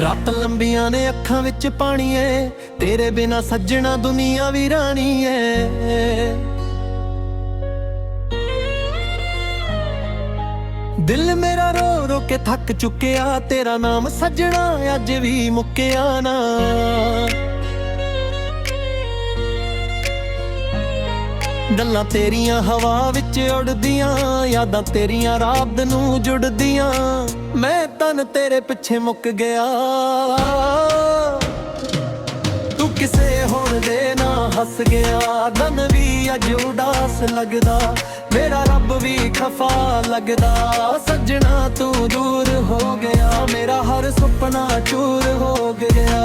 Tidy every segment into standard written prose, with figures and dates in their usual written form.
ਰਾਤ ਲੰਬੀਆਂ ਨੇ ਅੱਖਾਂ ਵਿੱਚ ਪਾਣੀ ਏ, ਤੇਰੇ ਬਿਨਾ ਸੱਜਣਾ ਦੁਨੀਆ ਵੀ ਰਾਣੀ ਏ। ਦਿਲ ਮੇਰਾ ਰੋ ਰੋ ਕੇ ਥੱਕ ਚੁੱਕਿਆ, ਤੇਰਾ ਨਾਮ ਸੱਜਣਾ ਅੱਜ ਵੀ ਮੁੱਕਿਆ ਨਾ। ਗੱਲਾਂ ਤੇਰੀਆਂ ਹਵਾ ਵਿੱਚ ਉੜਦੀਆਂ, ਯਾਦਾਂ ਤੇਰੀਆਂ ਰਾਤ ਨੂੰ ਜੁੜਦੀਆਂ। ਮੈਂ ਤਨ ਤੇਰੇ ਪਿੱਛੇ ਮੁੱਕ ਗਿਆ, ਤੂੰ ਕਿਸੇ ਹੋਰ ਦੇ ਨਾ ਹੱਸ ਗਿਆ। ਦਿਨ ਵੀ ਅੱਜ ਉਦਾਸ ਲੱਗਦਾ, ਮੇਰਾ ਰੱਬ ਵੀ ਖਫਾ ਲੱਗਦਾ। ਸੱਜਣਾ ਤੂੰ ਦੂਰ ਹੋ ਗਿਆ, ਮੇਰਾ ਹਰ ਸੁਪਨਾ ਚੂਰ ਹੋ ਗਿਆ।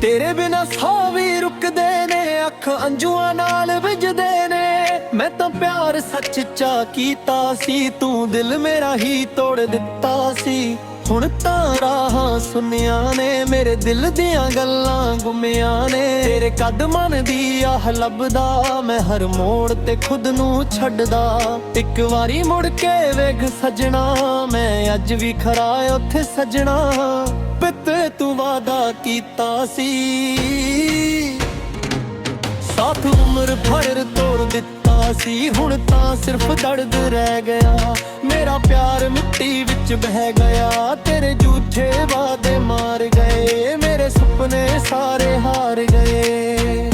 ਤੇਰੇ ਬਿਨਾ ਸਾਹ ਵੀ ਰੁਕਦੇ ਨੇ, ਅੱਖ ਅੰਜੂਆਂ ਨਾਲ ਵਿਝਦੇ ਨੇ। ਮੈਂ ਤਾਂ ਪਿਆਰ ਸੱਚਾ ਕੀਤਾ ਸੀ, ਤੂੰ ਦਿਲ ਮੇਰਾ ਹੀ ਤੋੜ ਦਿੱਤਾ ਸੀ। ਹੁਣ ਤਾਂ ਰਾਹਾਂ ਸੁਣਿਆ ਨੇ, ਮੇਰੇ ਦਿਲ ਦੀਆਂ ਗੱਲਾਂ ਗੁੰਮੀਆਂ ਨੇ। ਤੇਰੇ ਕਦਮਾਂ ਦੀ ਆਹ ਲੱਭਦਾ, ਮੈਂ ਹਰ ਮੋੜ ਤੇ ਖੁਦ ਨੂੰ ਛੱਡਦਾ। ਇੱਕ ਵਾਰੀ ਮੁੜ ਕੇ ਵੇਖ ਸੱਜਣਾ, ਮੈਂ ਅੱਜ ਵੀ ਖਰਾ ਉੱਥੇ ਸੱਜਣਾ। ਪਿੱਤੇ ਤੂੰ ਵਾਦਾ ਕੀਤਾ ਸੀ, ਸਾਥ ਉਮਰ ਭਰ ਤੋੜ ਦਿੱਤਾ ਸੀ। ਹੁਣ ਤਾਂ ਸਿਰਫ ਦਰਦ ਰਹਿ ਗਿਆ, ਮੇਰਾ ਪਿਆਰ ਮਿੱਟੀ ਵਿੱਚ ਬਹਿ ਗਿਆ। ਤੇਰੇ ਝੂਠੇ ਵਾਦੇ ਮਾਰ ਗਏ, ਮੇਰੇ ਸੁਪਨੇ ਸਾਰੇ ਹਾਰ ਗਏ।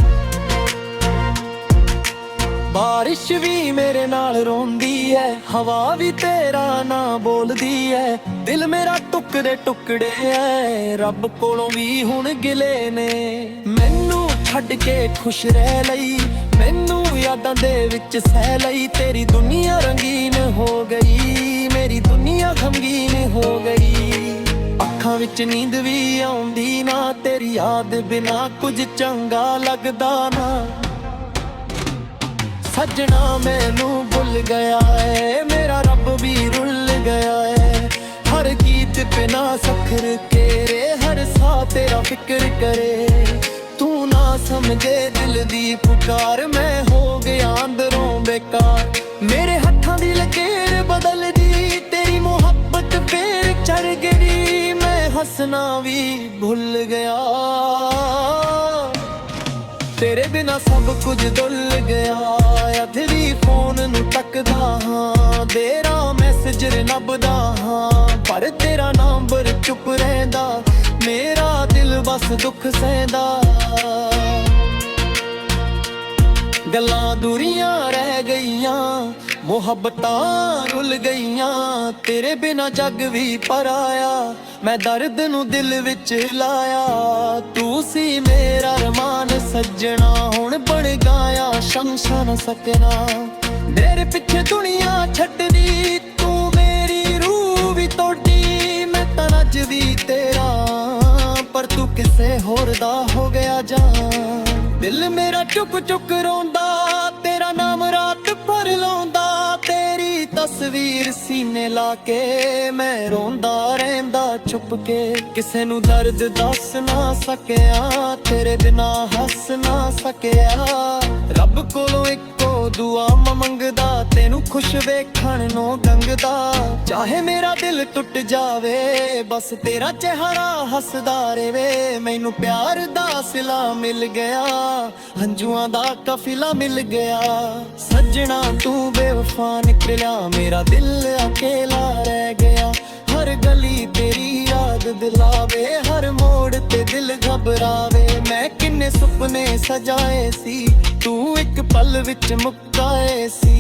ਬਾਰਿਸ਼ ਵੀ ਮੇਰੇ ਨਾਲ ਰੋਂਦੀ ਐ, ਹਵਾ ਵੀ ਤੇਰਾ ਨਾਂ ਬੋਲਦੀ ਐ। ਦਿਲ ਮੇਰਾ ਟੁਕੜੇ ਟੁਕੜੇ ਐ, ਰੱਬ ਕੋਲੋਂ ਵੀ ਹੁਣ ਗਿਲੇ ਨੇ। ਮੈਨੂੰ ਛੱਡ ਕੇ ਖੁਸ਼ ਰਹਿ ਲਈ, ਮੈਨੂੰ ਯਾਦਾਂ ਦੇ ਵਿੱਚ ਸਹਿ ਲਈ। ਤੇਰੀ ਦੁਨੀਆ ਰੰਗੀਨ ਹੋ ਗਈ, ਮੇਰੀ ਦੁਨੀਆ ਗਮਗੀਨ ਹੋ ਗਈ। ਅੱਖਾਂ ਵਿੱਚ ਨੀਂਦ ਵੀ ਆਉਂਦੀ ਨਾ, ਤੇਰੀ ਯਾਦ ਬਿਨਾ ਕੁਝ ਚੰਗਾ ਲੱਗਦਾ ਨਾ। ਸੱਜਣਾ ਮੈਨੂੰ ਭੁੱਲ ਗਿਆ ਏ, ਮੇਰਾ ਰੱਬ ਵੀ ਰੁੱਲ ਗਿਆ ਏ। ਹਰ ਗੀਤ ਬਿਨਾ ਸਖਰ ਕੇ, ਹਰ ਸਾਹ ਤੇਰਾ ਫਿਕਰ ਕਰੇ। ਤੂੰ ਨਾ ਸਮਝੇ ਦਿਲ ਦੀ ਪੁਕਾਰ, ਮੈਂ ਹੋ ਗਿਆ ਅੰਦਰੋਂ ਬੇਕਾਰ। ਮੇਰੇ ਹੱਥਾਂ ਦੀ ਲਕੀਰ ਬਦਲਦੀ, ਤੇਰੀ ਮੁਹੱਬਤ ਫੇਰ ਚੜ ਗਈ। ਮੈਂ ਹੱਸਣਾ ਵੀ ਭੁੱਲ ਗਿਆ, ਤੇਰੇ ਬਿਨਾ ਸਭ ਕੁਝ ਡੁੱਲ ਗਿਆ। ਅੱਜ ਵੀ ਫੋਨ ਨੂੰ ਤੱਕਦਾ ਹਾਂ, ਤੇਰਾ ਮੈਸੇਜ ਲੱਭਦਾ ਹਾਂ। ਪਰ ਤੇਰਾ ਨੰਬਰ ਚੁੱਪ ਰਹਿੰਦਾ, ਮੇਰਾ ਦਿਲ ਬਸ ਦੁੱਖ ਸਹਿੰਦਾ। ਗੱਲਾਂ ਦੂਰੀਆਂ ਰਹਿ ਗਈਆਂ, ਮੁਹੱਬਤਾਂ ਰੁੱਲ ਗਈਆਂ। ਤੇਰੇ ਬਿਨਾ ਜੱਗ ਵੀ ਪਰਾਇਆ, ਮੈਂ ਦਰਦ ਨੂੰ ਦਿਲ ਵਿੱਚ ਲਾਇਆ। ਤੂੰ ਸੀ ਮੇਰਾ ਅਰਮਾਨ ਸੱਜਣਾ, ਹੁਣ ਬਣ ਗਿਆ ਸ਼ਮਸ਼ਾ ਨਾ ਸਕਣਾ। ਮੇਰੇ ਪਿੱਛੇ ਦੁਨੀਆ ਛੱਡਦੀ, ਤੂੰ ਮੇਰੀ ਰੂਹ ਵੀ ਤੋੜੀ। ਮੈਂ ਤਾਂ ਅੱਜ ਵੀ ਤੇਰਾ, ਪਰ ਤੂੰ ਕਿਸੇ ਹੋਰ ਦਾ ਹੋ ਗਿਆ ਜਾਨ। ਦਿਲ ਮੇਰਾ ਚੁੱਕ ਚੁੱਕ ਰੋਂਦਾ, ਤੇਰਾ ਨਾਮ ਰਾਤ ਭਰ ਲਾਉਂਦਾ। ਤੇਰੀ ਤਸਵੀਰ ਸੀਨੇ ਲਾ ਕੇ, ਮੈਂ ਰੋਂਦਾ ਰਹਿੰਦਾ ਛੁਪ ਕੇ। ਕਿਸੇ ਨੂੰ ਦਰਦ ਦੱਸ ਨਾ ਸਕਿਆ, ਤੇਰੇ ਬਿਨਾ ਹੱਸ ਨਾ ਸਕਿਆ। ਰੱਬ ਕੋਲੋਂ ਇੱਕੋ ਦੁਆ ਮੰਗਦਾ, ਤੈਨੂੰ ਖੁਸ਼ ਵੇਖਣ ਨੂੰ ਗੰਗਦਾ। ਚਾਹੇ ਮੇਰਾ ਦਿਲ ਟੁੱਟ ਜਾਵੇ, ਬਸ ਤੇਰਾ ਚਿਹਰਾ ਹੱਸਦਾ ਰਹੇ। ਮੈਨੂੰ ਪਿਆਰ ਦਾ ਸਿਲਾ ਮਿਲ ਗਿਆ, ਹੰਝੂਆਂ ਦਾ ਕਾਫਿਲਾ ਮਿਲ ਗਿਆ। ਸੱਜਣਾ ਤੂੰ ਬੇਵਫਾ ਨਿਕਲਿਆ, ਮੇਰਾ ਦਿਲ ਅਕੇਲਾ ਰਹਿ ਗਿਆ। ਹਰ ਗਲੀ ਤੇਰੀ ਯਾਦ ਦਿਲਾਵੇ, ਹਰ ਮੋੜ ਤੇ ਦਿਲ ਘਬਰਾਵੇ। ਮੈਂ ਕਿੰਨੇ ਸੁਪਨੇ ਸਜਾਏ ਸੀ, ਤੂੰ ਇੱਕ ਪਲ ਵਿੱਚ ਮੁੱਕਾਏ ਸੀ।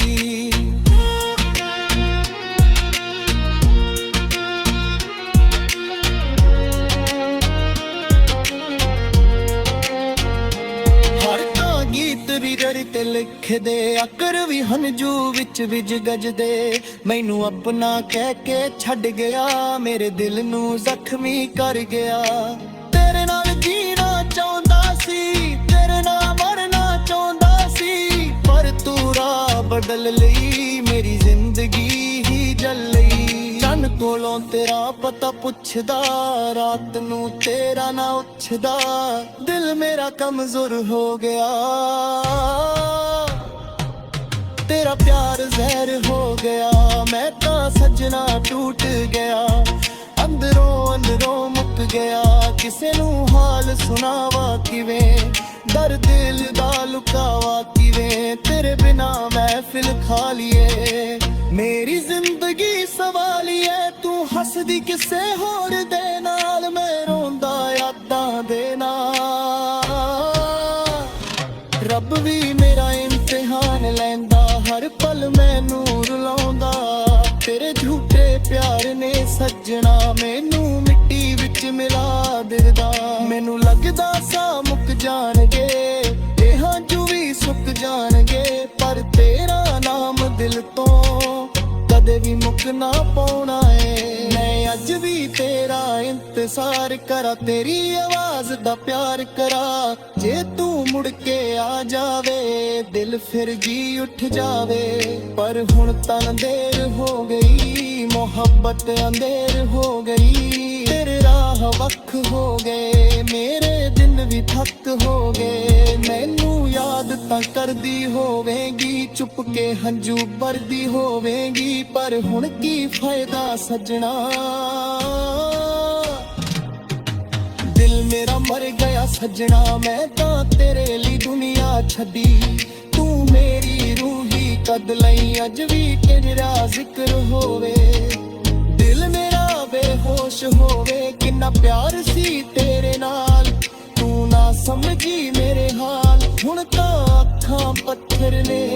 ਜੜੀ ਤੇ ਲਿਖਦੇ ਅਕਰ ਵੀ ਹੰਝੂ ਵਿੱਚ ਵਿਜ ਗਜਦੇ। ਮੈਨੂੰ ਆਪਣਾ ਕਹਿ ਕੇ ਛੱਡ ਗਿਆ, ਮੇਰੇ ਦਿਲ ਨੂੰ ਜ਼ਖਮੀ ਕਰ ਗਿਆ। ਤੇਰੇ ਨਾਲ ਜੀਣਾ ਚਾਹੁੰਦਾ ਸੀ, ਤੇਰੇ ਨਾਲ ਮਰਨਾ ਚਾਹੁੰਦਾ ਸੀ। ਪਰ ਤੂੰ ਰਾਹ ਬਦਲ ਲਈ, ਮੇਰੀ ਜ਼ਿੰਦਗੀ ਹੀ ਜਲ ਲਈ। ਚੰਨ ਕੋਲੋਂ ਤੇਰਾ ਪਤਾ ਪੁੱਛਦਾ, ਰਾਤ ਨੂੰ ਤੇਰਾ ਨਾ ਉੱਛਦਾ। ਦਿਲ ਮੇਰਾ ਕਮਜ਼ੋਰ ਹੋ ਗਿਆ, ਤੇਰਾ ਪਿਆਰ ਜ਼ਹਿਰ ਹੋ ਗਿਆ, ਮੈਂ ਤਾਂ ਸੱਜਣਾ ਟੂਟ ਗਿਆ। ਅੰਦਰੋਂ ਮੁੱਕ ਗਿਆ, ਕਿਸੇ ਨੂੰ ਹਾਲ ਸੁਣਾਵਾ ਕਿਵੇਂ, ਦਰ ਦਿਲ ਦਾ ਲੁਕਾਵਾ ਕਿਵੇਂ, ਤੇਰੇ ਬਿਨਾ ਮਹਿਫਿਲ ਖਾਲੀਏ। ਮੇਰੀ ਜ਼ਿੰਦਗੀ ਸਵਾਲੀਏ, ਤੂੰ ਹੱਸਦੀ ਕਿਸੇ ਹੋਰ ਦੇ ਨਾਲ, ਮੈਂ ਰੋਂਦਾ ਯਾਦਾਂ ਦੇ ਨਾਲ। ਰੱਬ ਵੀ ਮੇਰਾ ਇਮਤਿਹਾਨ ਲੈਂਦਾ, ਹਰ ਪਲ ਮੈਨੂੰ ਰੁਲਾਉਂਦਾ। ਤੇਰੇ ਝੂਠੇ ਪਿਆਰ ਨੇ ਸੱਜਣਾ ਮੈਨੂੰ ਮਿੱਟੀ ਵਿੱਚ ਮਿਲਾ ਦਿੰਦਾ। ਮੈਨੂੰ ਲੱਗਦਾ ਸਾਹ ਮੁੱਕ ਜਾਣਗੇ, ਇਹ ਹੰਝੂ ਵੀ ਸੁੱਕ ਜਾਣਗੇ, ਪਰ ਤੇਰਾ ਨਾਮ ਦਿਲ ਤੋਂ ਕਦੇ ਵੀ ਮੁੱਕ ਨਾ ਪਾਉਣਾ ਏ। ਮੈਂ ਅੱਜ ਵੀ ਤੇਰਾ ਇੰਤਜ਼ਾਰ ਕਰਾਂ, ਤੇਰੀ ਆਵਾਜ਼ ਦਾ ਪਿਆਰ ਕਰਾਂ। ਜੇ ਤੂੰ ਮੁੜ ਕੇ ਆ ਜਾਵੇ, ਦਿਲ ਫਿਰ ਜੀ ਉੱਠ ਜਾਵੇ। ਪਰ ਹੁਣ ਤਾਂ ਅੰਧੇਰ ਹੋ ਗਈ, ਮੁਹੱਬਤ ਅੰਧੇਰ ਹੋ ਗਈ। ਤੇਰੇ ਰਾਹ ਵੱਖ ਹੋ ਗਏ, ਮੇਰੇ ਦਿਨ ਵੀ ਥੱਕ ਹੋ ਗਏ। ਮੈਨੂੰ ਯਾਦ ਤਾਂ ਕਰਦੀ ਹੋਵੇਂਗੀ, ਚੁੱਪ ਕੇ ਹੰਝੂ ਭਰਦੀ ਹੋਵੇਂਗੀ, ਪਰ ਹੁਣ ਕੀ ਫਾਇਦਾ ਸੱਜਣਾ। ਦਿਲ ਮੇਰਾ ਮਰ ਗਿਆ ਸੱਜਣਾ, ਮੈਂ ਤਾਂ ਤੇਰੇ ਲਈ ਦੁਨੀਆ ਛੱਡੀ। ਤੂੰ ਮੇਰੀ ਰੂਹੀ ਕਦ ਲਈ, ਅੱਜ ਵੀ ਤੇਰਾ ਜ਼ਿਕਰ ਹੋਵੇ। ਦਿਲ ਮੇਰਾ ਬੇਹੋਸ਼ ਹੋਵੇ, ਕਿੰਨਾ ਪਿਆਰ ਸੀ ਤੇਰੇ ਨਾਲ, ਤੂੰ ਨਾ ਸਮਝੀ ਮੇਰੇ ਹਾਲ। ਹੁਣ ਤਾਂ ਅੱਖਾਂ ਪੱਥਰ ਨੇ,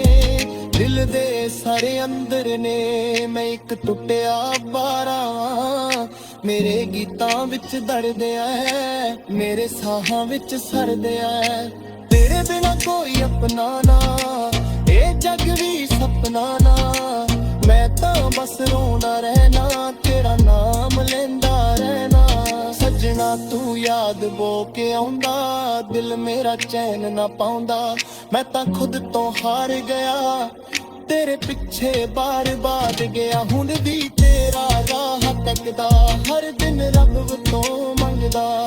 ਦਿਲ ਦੇ ਸਾਰੇ ਅੰਦਰ ਨੇ। ਮੈਂ ਇੱਕ ਟੁੱਟਿਆ ਬਾਰਾਂ, ਮੇਰੇ ਗੀਤਾਂ ਵਿੱਚ ਦਰਦਿਆ ਹੈ, ਮੇਰੇ ਸਾਹਾਂ ਵਿੱਚ ਸਰਦਿਆ ਹੈ। ਤੇਰੇ ਬਿਨਾ ਕੋਈ ਆਪਣਾ ਨਾ, ਇਹ ਜੱਗ ਵੀ ਸੁਪਨਾ ਨਾ। ਮੈਂ ਤਾਂ ਬਸ ਰੋਣਾ ਰਹਿਣਾ, ਤੇਰਾ ਨਾਮ ਲੈਂਦਾ ਰਹਿਣਾ। ਸੱਜਣਾ ਤੂੰ ਯਾਦ ਬੋ ਕੇ ਆਉਂਦਾ, ਦਿਲ ਮੇਰਾ ਚੈਨ ਨਾ ਪਾਉਂਦਾ। ਮੈਂ ਤਾਂ ਖੁਦ ਤੋਂ ਹਾਰ ਗਿਆ, ਤੇਰੇ ਪਿੱਛੇ ਬਾਰ ਗਿਆ। ਹੁਣ ਵੀ ਤੇਰਾ ਰਾਹ ਤੱਕਦਾ, ਹਰ ਦਿਨ ਰੱਬ ਤੋਂ ਮੰਗਦਾ।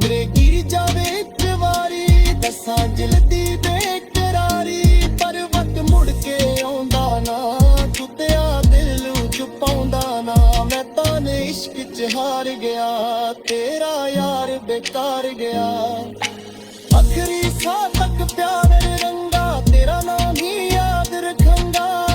ਮੇਰੇ ਗਿਰ ਜਾਵੇ ਇੱਕ ਵਾਰੀ, ਦੱਸਾਂ ਜਲਦੀ ਬੇਕਰਾਰੀ, ਪਰ ਵਕਤ ਮੁੜ ਕੇ ਆਉਂਦਾ ਨਾ, ਟੁੱਟਿਆ ਦਿਲ ਨੂੰ ਚੁਪਾਉਂਦਾ ਨਾ। ਮੈਂ ਤਾਂ ਇਸ਼ਕ 'ਚ ਹਾਰ ਗਿਆ, ਤੇਰਾ ਯਾਰ ਬੇਕਾਰ ਗਿਆ। ਆਖਰੀ ਸਾਹ ਤੱਕ ਪਿਆਰ ਰੰਗਾ, ਤੇਰਾ ਨਾਮ ਹੀ ਯਾਦ ਰੱਖਾਂਗਾ।